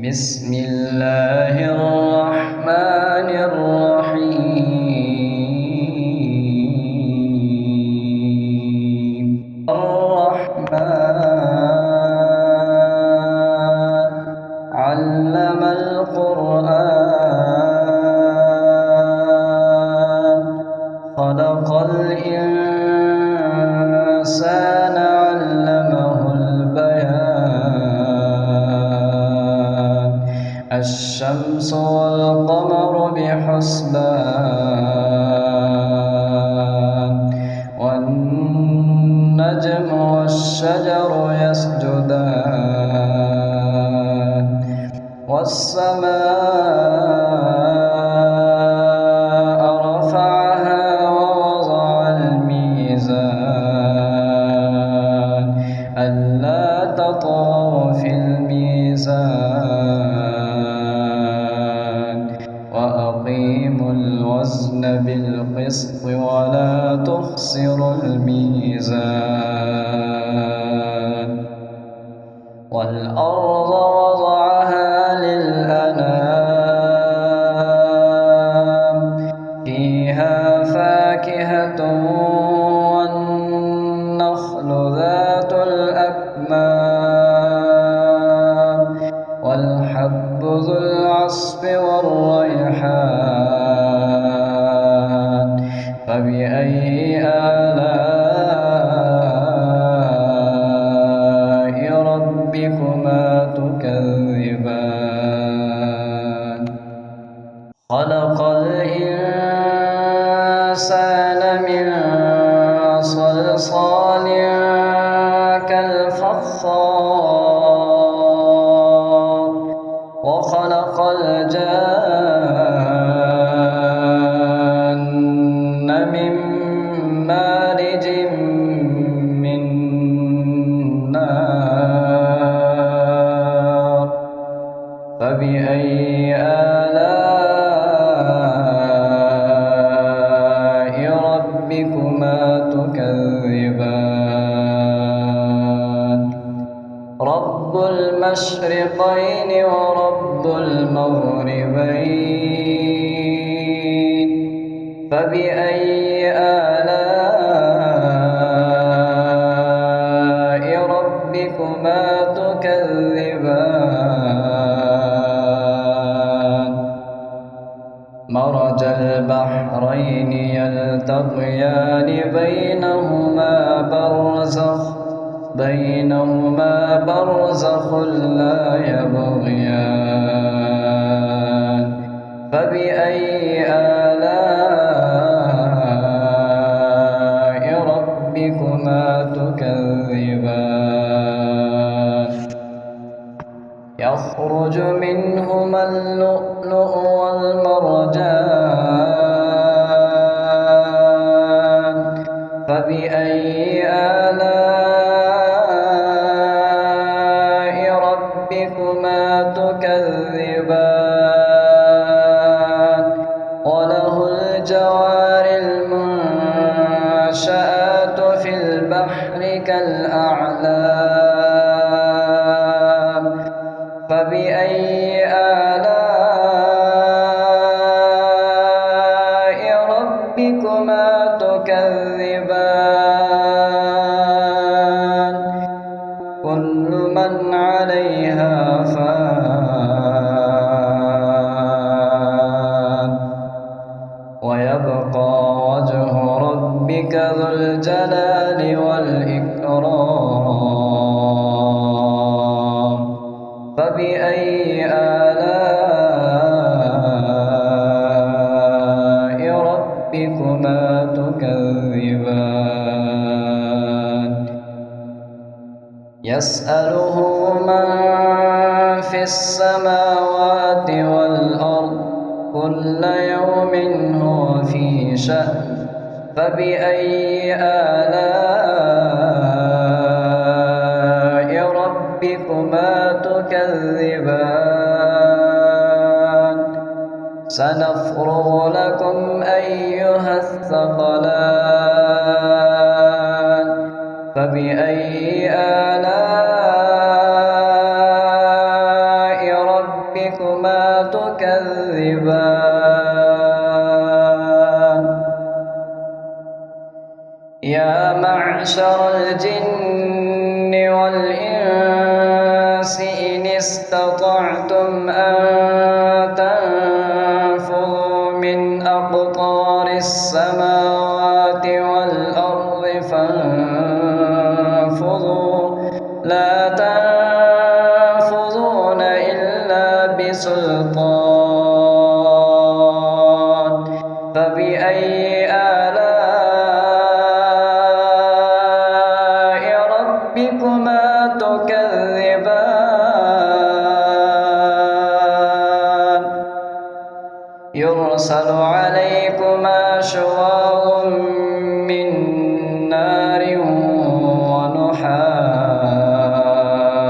بسم الله الرحمن الرحيم. الرحمن علم القرآن خلق الإنسان علمه البيان الشمس والقمر بحسبان والنجم والشجر يسجدان والسماء رفعها ووضع الميزان ألا تطغوا في الميزان وأقيموا الوزن بالقسط ولا تخسروا الميزان والأرض وضعها للأنام فيها فاكهة والنخل ذات الأكمام والحب ذو العصف والريحان فبأي آلاء ربكما تكذبان خلق الإنسان من صلصال كالفخار وخلق الجان من مارج من نار فبأي آلاء ربكما تكذبان رب المشرقين ورب المغربين فبأي آلاء ربكما تكذبان مرج البحرين يلتقيان بينهما برزخ لا يبغيان فبأي آلاء ربكما تكذبان يخرج منهما اللؤلؤ والمرجان فبأي آلاء ربكما تكذبان وله الجوار المنشآت في البحر كالأعلام فبأي آلاء ربكما تكذبان كل من عليها فان ويبقى وجه ربك ذو الجلال والإكرام فبأي آلاء ربكما تكذبان يسأله من في السماوات والأرض كل يوم هو في شأن فبأي آلاء ربكما تكذبان سنفرغ لكم أيها الثقلان فبأي آلاء ربكما تكذبان يا معشر الجن والإنس إن استطعتم أن تنفذوا من أقطار السماوات والأرض فانفذوا لا تنفذون إلا بسلطان فبأي آلاء ربكما تكذبان يرسل عليكما شواظ من نار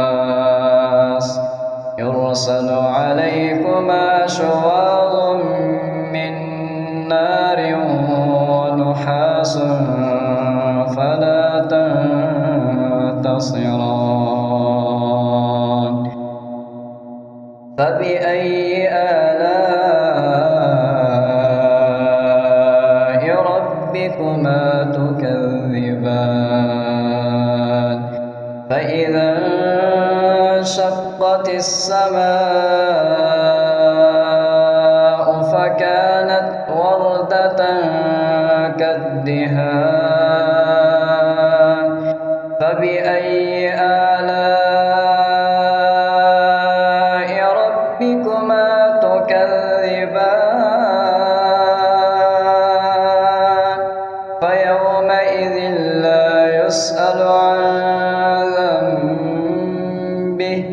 ونحاس يرسل عليكما شواظ من نار ونحاس فلا تنتصران فبأي آلاء ربكما تكذبان فإذا انشقت السماء فكانت وردة كالدهان فبأي آلاء ربكما تكذبان فيومئذ لا يسأل عن ذنبه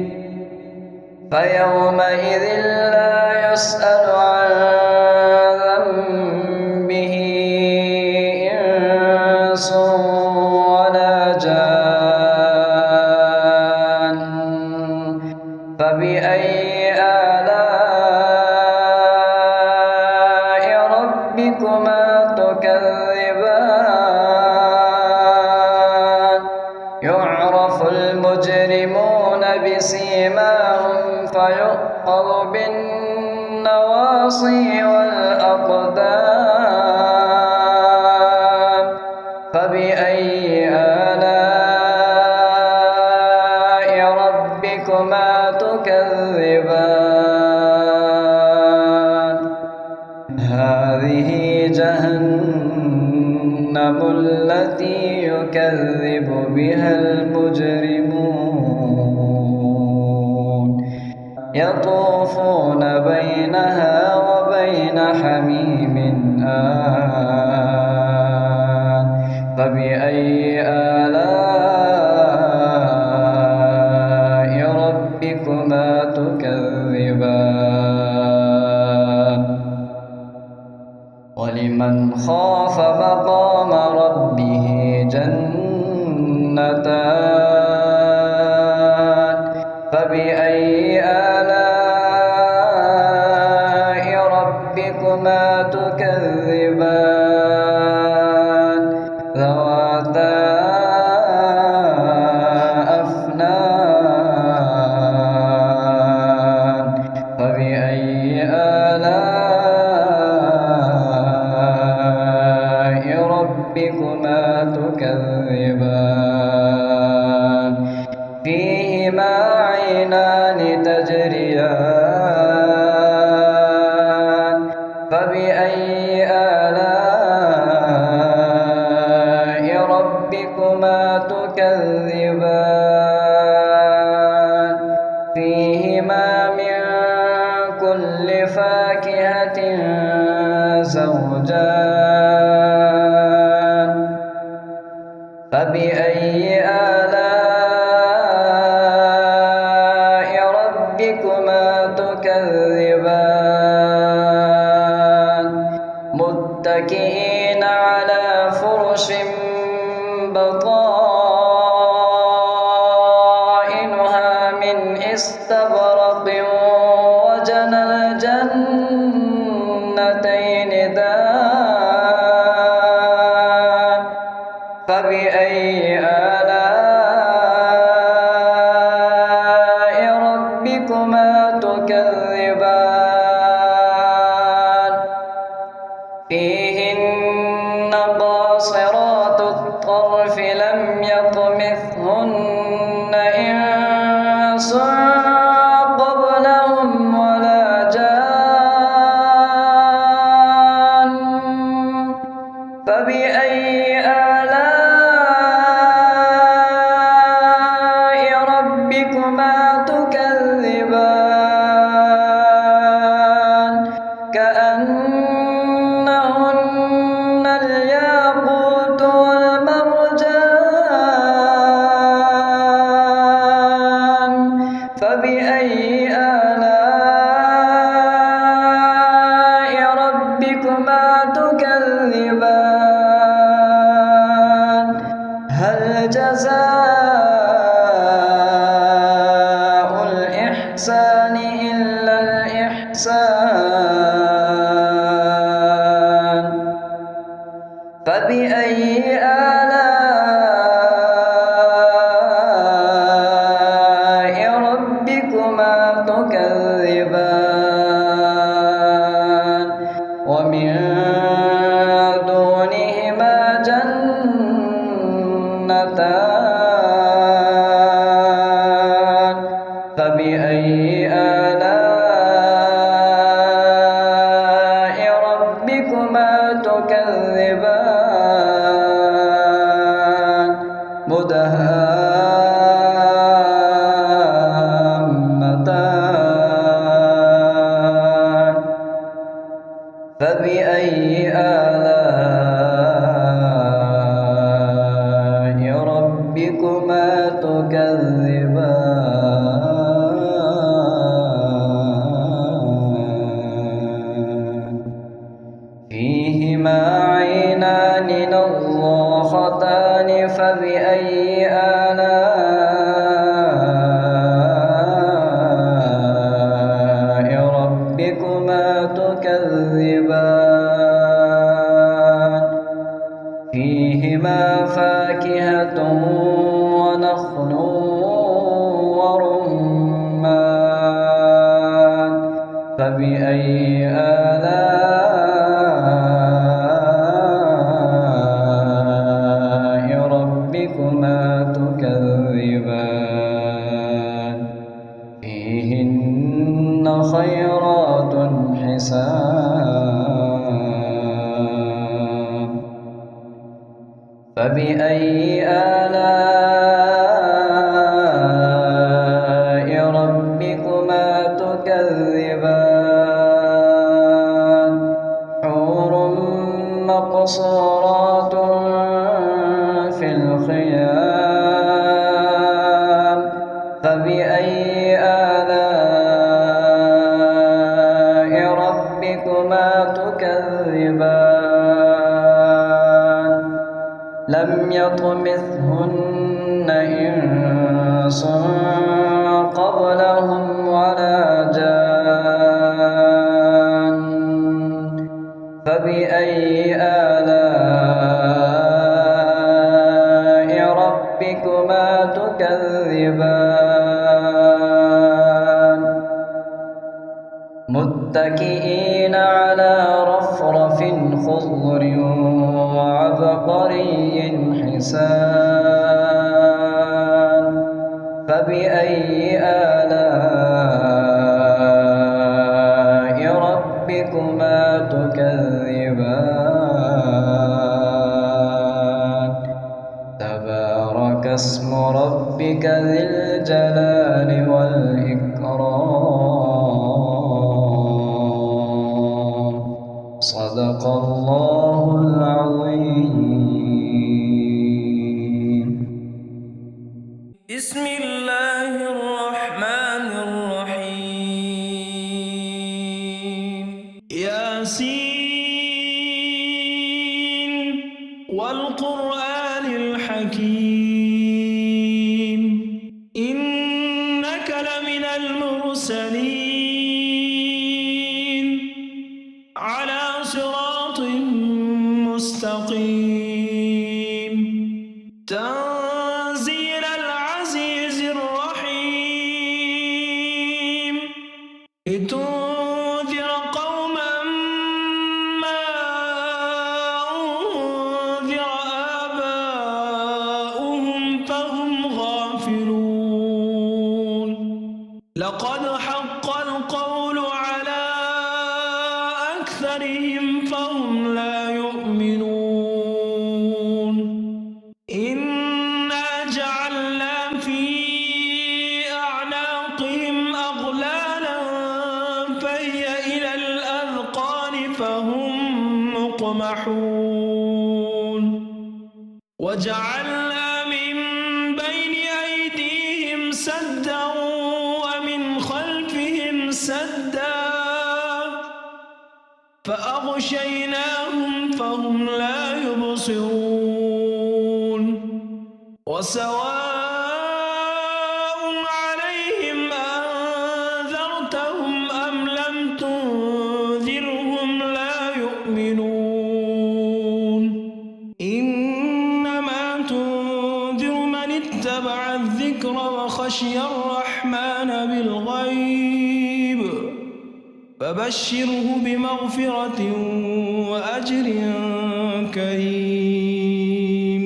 فيومئذ لا يسأل عن ذنبه إنس ولا جان فبأي آلاء ربكما تكذبان يعرف المجرمون بسيماهم فيؤخذ بالنواصي والأقدام فبأي آلاء ربكما تكذبان هذه جهنم التي يكذب بها المجرمون يطوفون بينها وبين حميم آن فبأي آلاء ربكما تكذبان ولمن خاف مقام ربه جنتان فبأي آلاء ربكما تكذبان ذواتا أفنان فبأي آلاء ربكما تكذبان فيهما عينان تجريان فبأي آلاء ربكما تكذبان فيهما من كل فاكهة زوجان فبأي آلاء ربكما تكذبان متكئين على فرش بطائنها من استبرق وجنى الجنتين دان فبأي آلاء ربكما تكذبان تكذبان فيهن قاصرات الطرف لم يطمثهن إنس قبلهم ولا جان فبأي آلاء ربكما تكذبان كأنهن الياقوت والمرجان فبأي آلاء ربكما تكذبان هل جزاء الإحسان إلا الإحسان فبأي آلاء ربكما تكذبان ومن دونهما جنتان فبأي آلاء ربكما تكذبان مدهامتان فبأي آلاء ربكما تكذبان فيهما عينان نضاختان فبأي آلاء ربكما تكذبان فيهما فاكهة ونخل ورمان فبأي آلاء ربكما تكذبان فيهن خيرات حسان فبأي آلاء ربكما تكذبان حور مقصورات في الخيام فبأي آلاء ربكما تكذبان لم يطمثهن إنس قبلهم ولا جان فبأي آلاء ربكما تكذبان متكئين على رفرف خضر وعبقري حسان فبأي آلاء ربكما تكذبان تبارك اسم ربك ذي الجلال والإكرام صدق الله العظيم. بسم الله الرحمن الرحيم ياسين والقرآن الحكيم إنك لمن المرسلين على صراط مستقيم تنزيل العزيز الرحيم لتنذر قوما ما أنذر آباؤهم فهم غافلون لقد حق القول على أكثرهم فهم لا يؤمنون إنا جعلنا في أعناقهم أغلالا فهي إلى الأذقان فهم مقمحون وجعلنا من بين أيديهم سدا ومن خلفهم سدا فأغشيناهم فهم لا يبصرون وسواء عليهم أنذرتهم أم لم تنذرهم لا يؤمنون إنما تنذر من اتبع الذكر وخشي الرحمن بالغيب فبشره بمغفرة وأجر كريم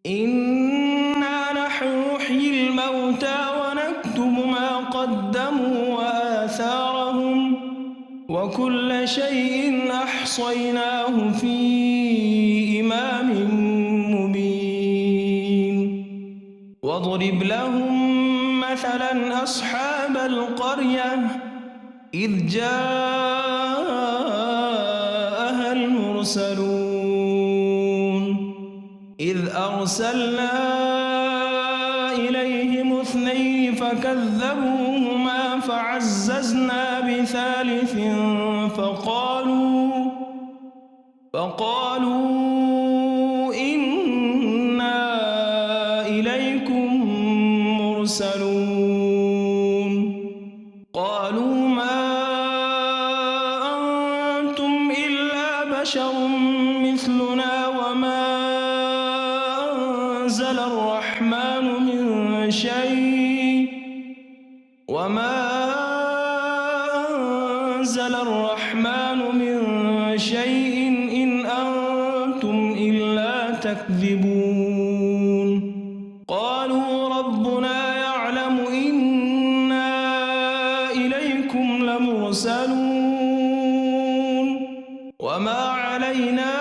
إنا نحن نحيي الموتى ونكتب ما قدموا وآثارهم وكل شيء أحصيناه في إمام مبين واضرب لهم مثلا أصحاب القرية إذ جاءها المرسلون إذ أرسلنا إليهم 2 فكذبوهما فعززنا بثالث فقالوا إنا إليكم مرسلون قالوا ما أنتم إلا بشر مثلنا وما أنزل الرحمن من شيء إن أنتم إلا تكذبون قالوا ربنا يعلم إنا إليكم لمرسلون وما علينا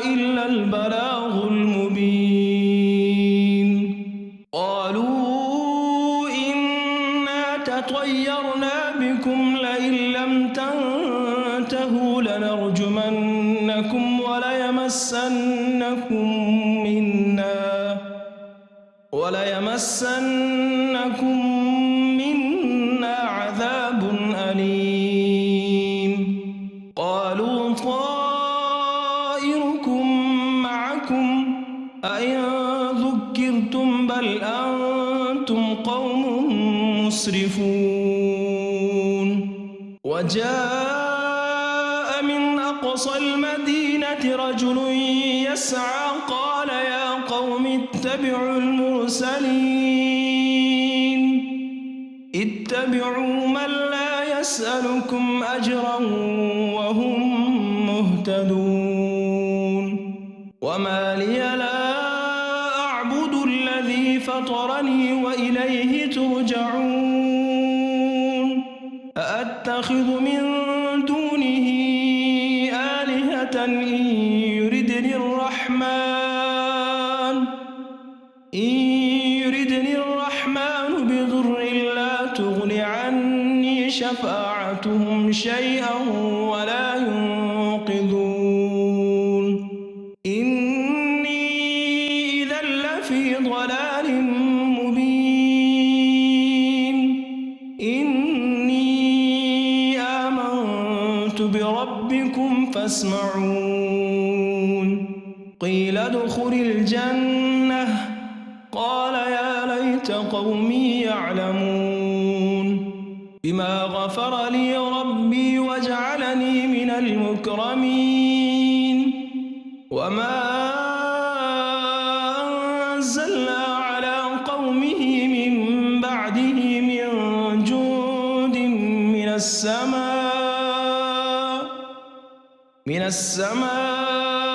إلا البلاغ المبين قالوا إنا تطيرنا بكم لئن لم تنتهوا لنرجمنكم وليمسنكم منا عذاب أليم قالوا طائركم معكم أئن ذكرتم بل أنتم قوم مسرفون وجاء من أقصى المدينة رجل يسعى قال يا قوم اتبعوا المرسلين اتبعوا من لا يسألكم أجرا وهم مهتدون وما لي لا أعبد الذي فطرني وإليه ترجعون أأتخذ من دونه آلهة إن يردني الرحمن بضر لا تغن عني شفاعتهم شيئا ولا ينقذون إني إذا لفي ضلال مبين إني آمنت بربكم فاسمعون قيل ادخل الجنة قال يا ليت قومي يعلمون بما غفر لي ربي وجعلني من المكرمين وما أنزلنا على قومه من بعده السماء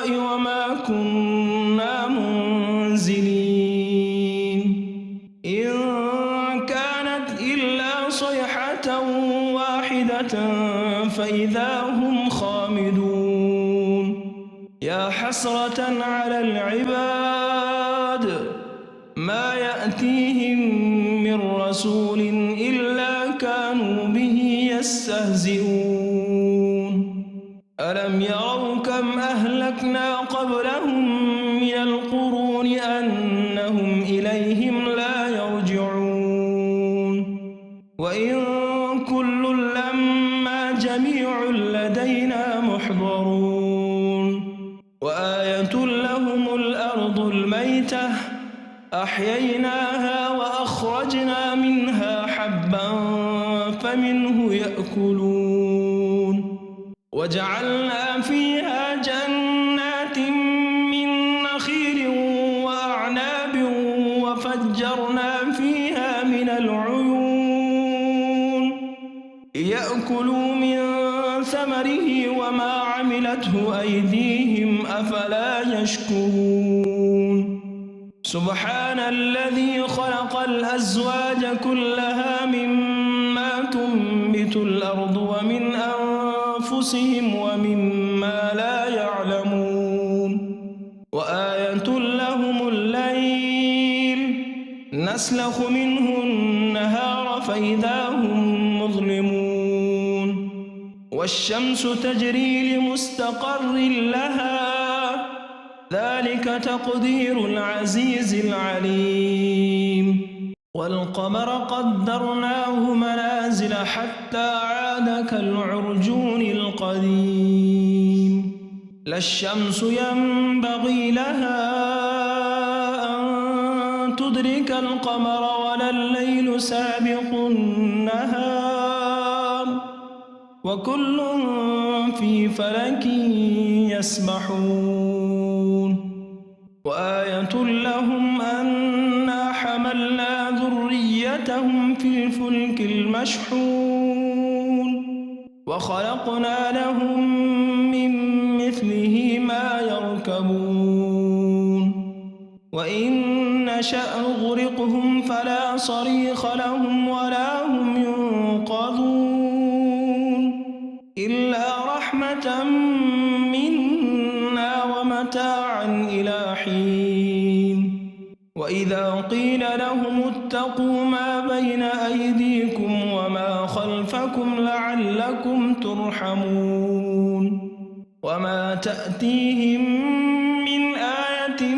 وما كنا منزلين إن كانت إلا صيحة واحدة فإذا هم خامدون يا حسرة على العباد ما يأتيهم من رسول إلا كانوا به يستهزئون ألم يروا كم أهلكنا قبلهم من القرون أنهم إليهم لا يرجعون وإن كل لما جميع لدينا محضرون وآية لهم الأرض الميتة أحييناها وأخرجنا منها حبا فمنه يأكلون وجعلنا فيها جنات من نخيل وأعناب وفجرنا فيها من العيون ليأكلوا من ثمره وما عملته أيديهم أفلا يشكرون سبحان الذي خلق الأزواج كلها مما تنبت الأرض ومن أنفسهم ومما لا يعلمون وآية لهم الليل نسلخ منه النهار فإذا هم مظلمون والشمس تجري لمستقر لها ذلك تقدير العزيز العليم والقمر قدرناه منازل حتى عاد كالعرجون القديم لا الشمس ينبغي لها أن تدرك القمر ولا الليل سابق النهار وكل في فلك يسبحون وآية لهم أنا حملنا ذريتهم في الفلك المشحون وخلقنا لهم من مثله ما يركبون وإن نشأ نغرقهم فلا صريخ لهم ولا هم ينقذون إلا رحمة منا ومتاعا إلى حين وإذا قيل لهم اتقوا ما بين أيديكم وما خلفكم لعلكم ترحمون وما تأتيهم من آية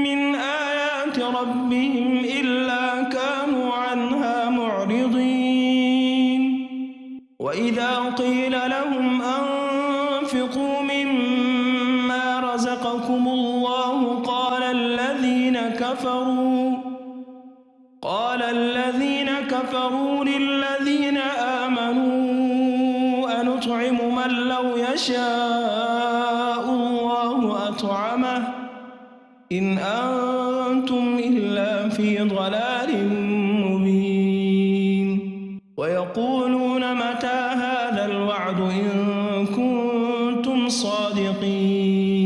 من آيات ربهم إلا كانوا عنها معرضين وإذا قيل لهم أنفقوا مما رزقكم الله قال الذين كفروا للذين آمنوا أنطعم من لو يشاء الله أطعمه إن أنتم إلا في ضلال مبين ويقولون متى هذا الوعد إن كنتم صادقين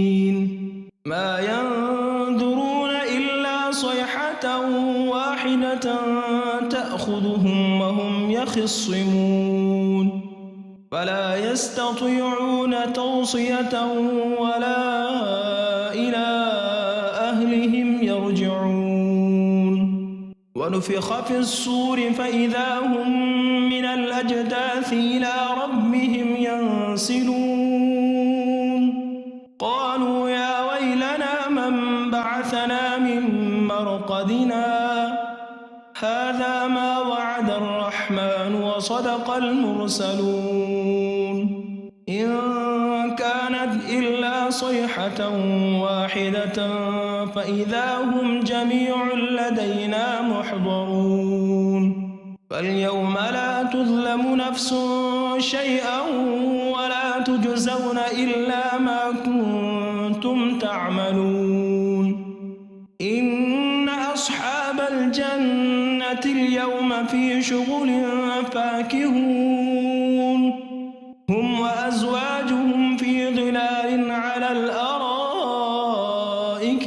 ما ينظرون إلا صيحة واحدة تأخذهم وهم يخصمون فلا يستطيعون توصية ولا إلى أهلهم يرجعون ونفخ في الصور فإذا هم من الأجداث إلى ربهم ينسلون قالوا يا ويلنا من بعثنا من مرقدنا هذا ما وعد الرحمن وصدق المرسلون إن كانت إلا صيحة واحدة فإذا هم جميع لدينا محضرون فاليوم لا تظلم نفس شيئا ولا تجزون إلا ما كنتم تعملون إن أصحاب الجنة اليوم اليوم في شغل فاكهون هم وأزواجهم في ظلال على الأرائك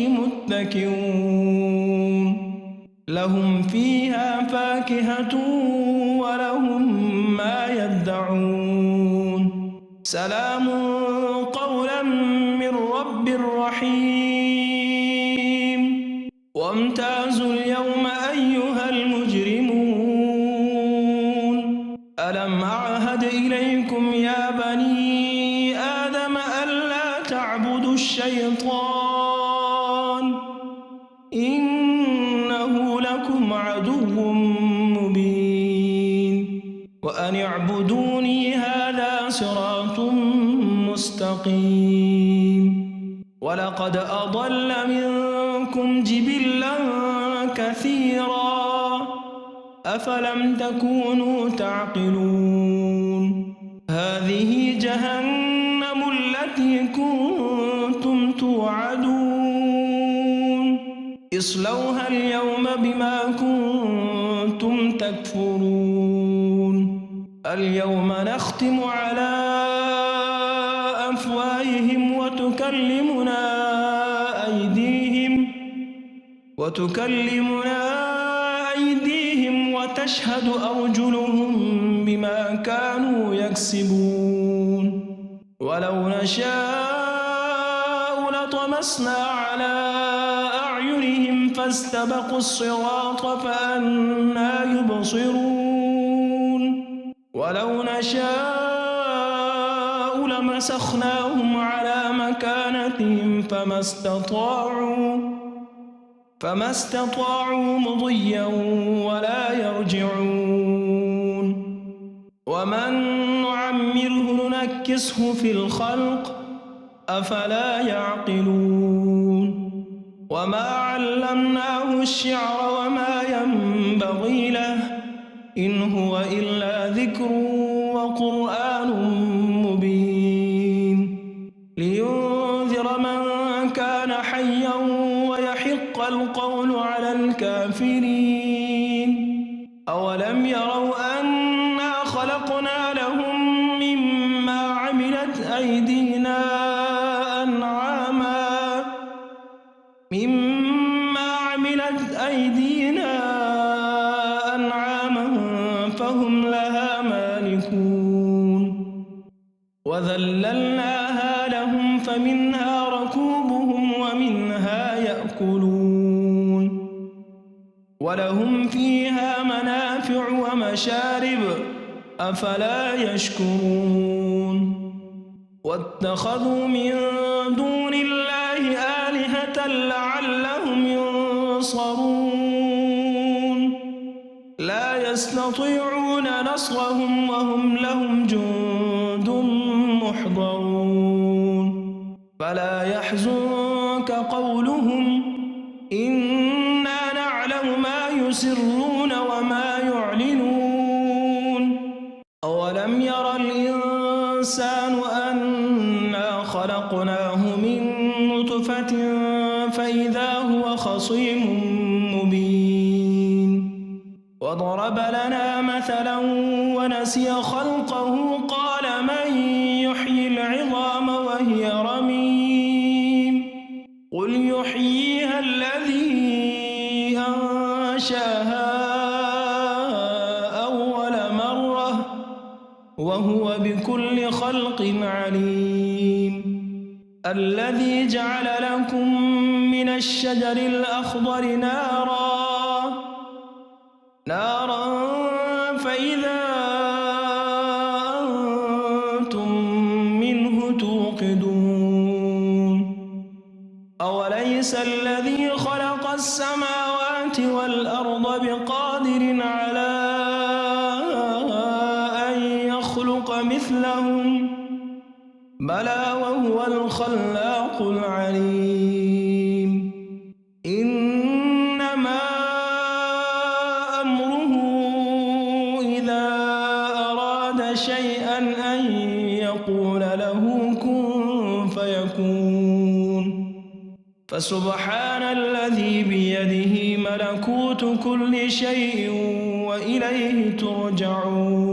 متكئون لهم فيها فاكهة ولهم ما يدعون سلام قولا من رب رحيم وامتازوا اليوم أيها المجرمون ألم أعهد إليكم يا بني آدم ألا تعبدوا الشيطان إنه لكم عدو مبين وأن اعبدوني هذا صراط مستقيم ولقد أضل منكم جبلا كثيرا أفلم تكونوا تعقلون هذه جهنم التي كنتم توعدون اصلوها اليوم بما كنتم تكفرون اليوم نختم على أفواههم وتكلمنا أيديهم وتشهد أرجلهم بما كانوا يكسبون ولو نشاء لطمسنا على أعينهم فاستبقوا الصراط فأنى يبصرون ولو نشاء لمسخناهم على مكانتهم فما استطاعوا مضيا ولا يرجعون ومن نعمره ننكسه في الخلق أفلا يعقلون وما علمناه الشعر وما ينبغي له إن هو إلا ذكر وقرآن مبين لينذر من كان حيا ويحق القول على الكافرين أولم يروا أنا خلقنا لهم مما عملت أيدينا أنعاما فهم لها مالكون وذللناها لهم فمنها ركوبهم ومنها يأكلون ولهم فيها منافع ومشارب أفلا يشكرون واتخذوا من دون الله آلهة لعلهم ينصرون لا يستطيعون نصرهم وهم لهم جند محضرون فلا يحزنك قولهم إنا نعلم ما يسرون وما يعلنون أولم ير الإنسان أنا خلقناه من نطفة فإذا هو خصيم مبين وضرب لنا مثلا ونسي خلقه قال من يحيي العظام وهي رميم قل يحييها الذي أنشاها أول مرة وهو بكل خلق عليم الذي جعل لكم من الشجر الأخضر نارا فإذا أنتم منه توقدون أوليس الذي خلق السماوات والأرض بقادر على أن يخلق مثلهم بلى وهو الخلاق العليم إنما أمره إذا أراد شيئا أن يقول له كن فيكون فسبحان الذي بيده ملكوت كل شيء وإليه ترجعون.